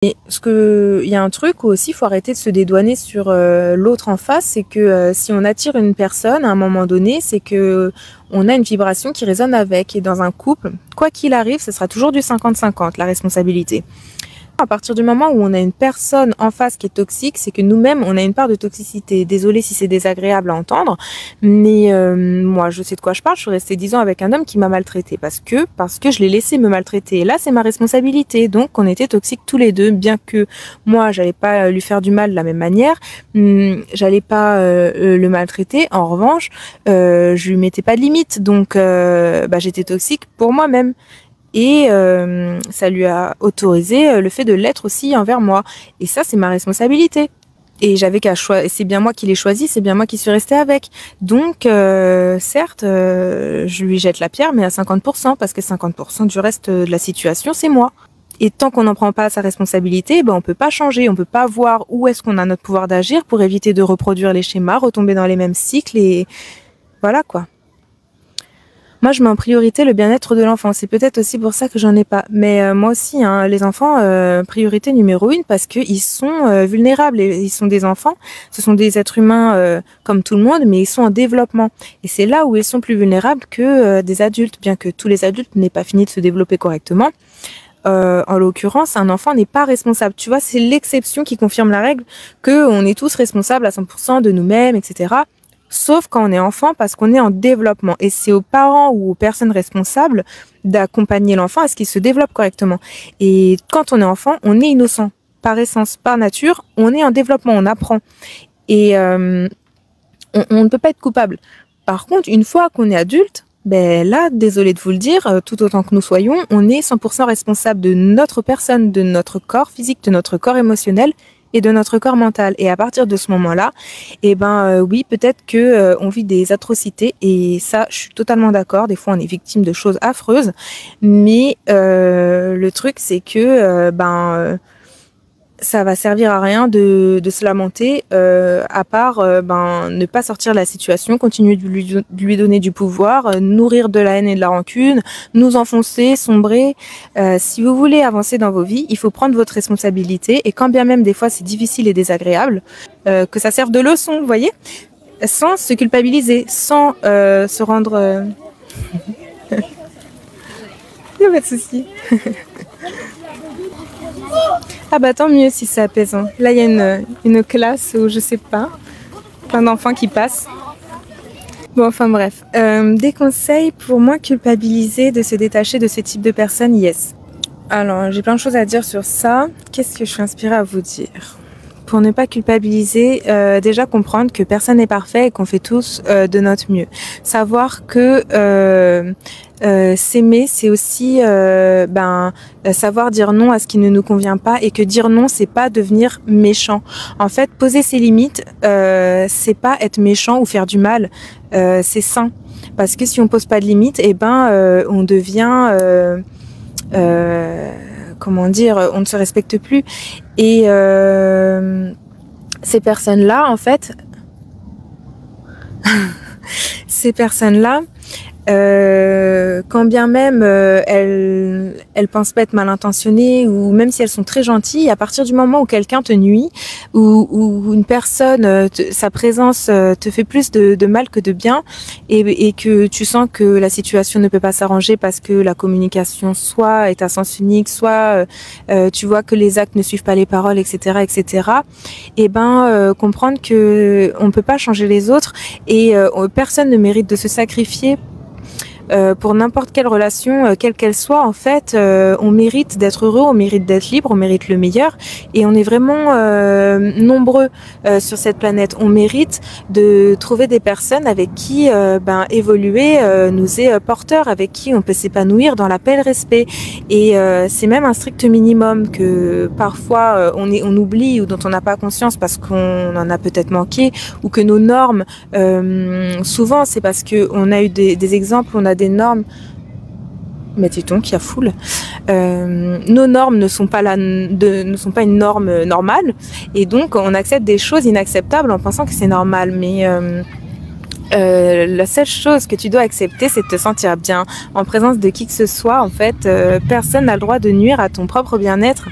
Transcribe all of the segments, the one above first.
Et il y a un truc où aussi il faut arrêter de se dédouaner sur l'autre en face, c'est que si on attire une personne à un moment donné, c'est que on a une vibration qui résonne avec. Et dans un couple, quoi qu'il arrive, ce sera toujours du 50-50, la responsabilité. À partir du moment où on a une personne en face qui est toxique, c'est que nous-mêmes, on a une part de toxicité. Désolée si c'est désagréable à entendre, mais moi, je sais de quoi je parle. Je suis restée 10 ans avec un homme qui m'a maltraitée parce que je l'ai laissé me maltraiter. Et là, c'est ma responsabilité. Donc, on était toxiques tous les deux, bien que moi, j'allais pas lui faire du mal de la même manière. J'allais pas le maltraiter. En revanche, je lui mettais pas de limite. Donc, j'étais toxique pour moi-même. Et ça lui a autorisé le fait de l'être aussi envers moi. Et ça, c'est ma responsabilité. Et j'avais qu'à choisir. C'est bien moi qui l'ai choisi, c'est bien moi qui suis restée avec. Donc, certes, je lui jette la pierre, mais à 50%, parce que 50% du reste de la situation, c'est moi. Et tant qu'on n'en prend pas sa responsabilité, on peut pas changer, on peut pas voir où est-ce qu'on a notre pouvoir d'agir pour éviter de reproduire les schémas, retomber dans les mêmes cycles et voilà quoi. Moi, je mets en priorité le bien-être de l'enfant. C'est peut-être aussi pour ça que j'en ai pas. Mais moi aussi, hein, les enfants, priorité numéro 1 parce qu'ils sont vulnérables. Et ils sont des enfants. Ce sont des êtres humains comme tout le monde, mais ils sont en développement. Et c'est là où ils sont plus vulnérables que des adultes, bien que tous les adultes n'aient pas fini de se développer correctement. En l'occurrence, un enfant n'est pas responsable. Tu vois, c'est l'exception qui confirme la règle que on est tous responsables à 100% de nous-mêmes, etc. Sauf quand on est enfant parce qu'on est en développement. Et c'est aux parents ou aux personnes responsables d'accompagner l'enfant à ce qu'il se développe correctement. Et quand on est enfant, on est innocent. Par essence, par nature, on est en développement, on apprend. Et on ne peut pas être coupable. Par contre, une fois qu'on est adulte, là, désolé de vous le dire, tout autant que nous soyons, on est 100% responsable de notre personne, de notre corps physique, de notre corps émotionnel et de notre corps mental. Et à partir de ce moment-là, oui, peut-être que on vit des atrocités et ça, je suis totalement d'accord. Des fois, on est victime de choses affreuses, mais le truc, c'est que ça va servir à rien de se lamenter, à part ne pas sortir de la situation, continuer de lui donner du pouvoir, nourrir de la haine et de la rancune, nous enfoncer, sombrer. Si vous voulez avancer dans vos vies, il faut prendre votre responsabilité et quand bien même des fois c'est difficile et désagréable, que ça serve de leçon, vous voyez, sans se culpabiliser, sans se rendre... Il n'y a pas de souci. Ah tant mieux si c'est apaisant. Là il y a une classe où je sais pas, plein d'enfants qui passent. Bon enfin bref, des conseils pour moins culpabiliser de se détacher de ce type de personnes, yes. Alors j'ai plein de choses à dire sur ça. Qu'est-ce que je suis inspirée à vous dire ? Pour ne pas culpabiliser, déjà comprendre que personne n'est parfait et qu'on fait tous de notre mieux. Savoir que s'aimer, c'est aussi savoir dire non à ce qui ne nous convient pas et que dire non, c'est pas devenir méchant. En fait, poser ses limites, c'est pas être méchant ou faire du mal, c'est sain. Parce que si on pose pas de limites, on devient on ne se respecte plus. Et ces personnes-là, en fait, quand bien même elles pensent pas être mal intentionnées ou même si elles sont très gentilles, à partir du moment où quelqu'un te nuit ou une personne, sa présence te fait plus de mal que de bien et que tu sens que la situation ne peut pas s'arranger parce que la communication soit est à sens unique, soit tu vois que les actes ne suivent pas les paroles, etc., etc. Comprendre que on peut pas changer les autres et personne ne mérite de se sacrifier pour n'importe quelle relation, quelle qu'elle soit, en fait, on mérite d'être heureux, on mérite d'être libre, on mérite le meilleur et on est vraiment nombreux sur cette planète. On mérite de trouver des personnes avec qui évoluer nous est porteur, avec qui on peut s'épanouir dans la paix et le respect. Et c'est même un strict minimum que parfois on oublie ou dont on n'a pas conscience parce qu'on en a peut-être manqué ou que nos normes, souvent c'est parce que on a eu des exemples, on a des normes, mais dis-donc qu'il y a foule. Nos normes ne sont pas une norme normale, et donc on accepte des choses inacceptables en pensant que c'est normal. Mais la seule chose que tu dois accepter, c'est de te sentir bien en présence de qui que ce soit. En fait, personne n'a le droit de nuire à ton propre bien-être.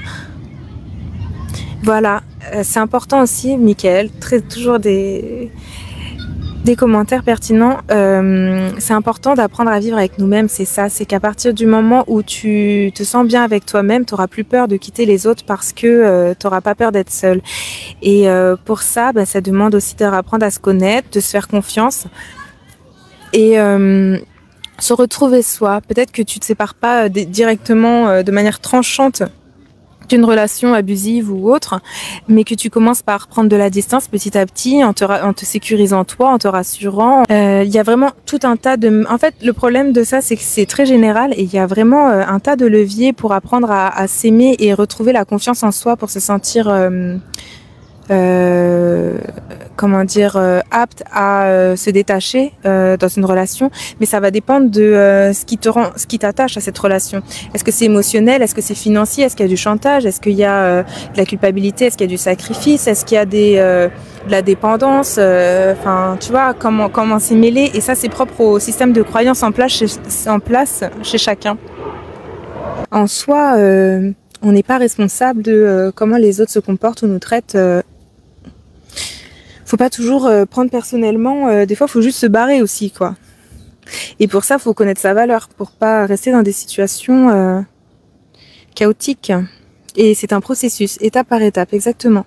Voilà, c'est important aussi, Mickaël, toujours des commentaires pertinents. C'est important d'apprendre à vivre avec nous-mêmes, c'est ça. C'est qu'à partir du moment où tu te sens bien avec toi-même, tu n'auras plus peur de quitter les autres parce que tu n'auras pas peur d'être seul. Et pour ça, ça demande aussi de apprendre à se connaître, de se faire confiance et se retrouver soi. Peut-être que tu te sépares pas directement de manière tranchante d'une relation abusive ou autre, mais que tu commences par prendre de la distance petit à petit en te sécurisant toi, en te rassurant. Il y a vraiment tout un tas de... En fait, le problème de ça, c'est que c'est très général et il y a vraiment un tas de leviers pour apprendre à s'aimer et retrouver la confiance en soi pour se sentir... apte à se détacher dans une relation, mais ça va dépendre de ce qui t'attache à cette relation. Est-ce que c'est émotionnel? Est-ce que c'est financier? Est-ce qu'il y a du chantage? Est-ce qu'il y a de la culpabilité? Est-ce qu'il y a du sacrifice? Est-ce qu'il y a de la dépendance? Enfin, tu vois, comment c'est mêlé? Et ça, c'est propre au système de croyance en place chez chacun. En soi, on n'est pas responsable de comment les autres se comportent ou nous traitent. Faut pas toujours prendre personnellement, des fois faut juste se barrer aussi, quoi. Et pour ça, faut connaître sa valeur pour pas rester dans des situations chaotiques. Et c'est un processus, étape par étape, exactement.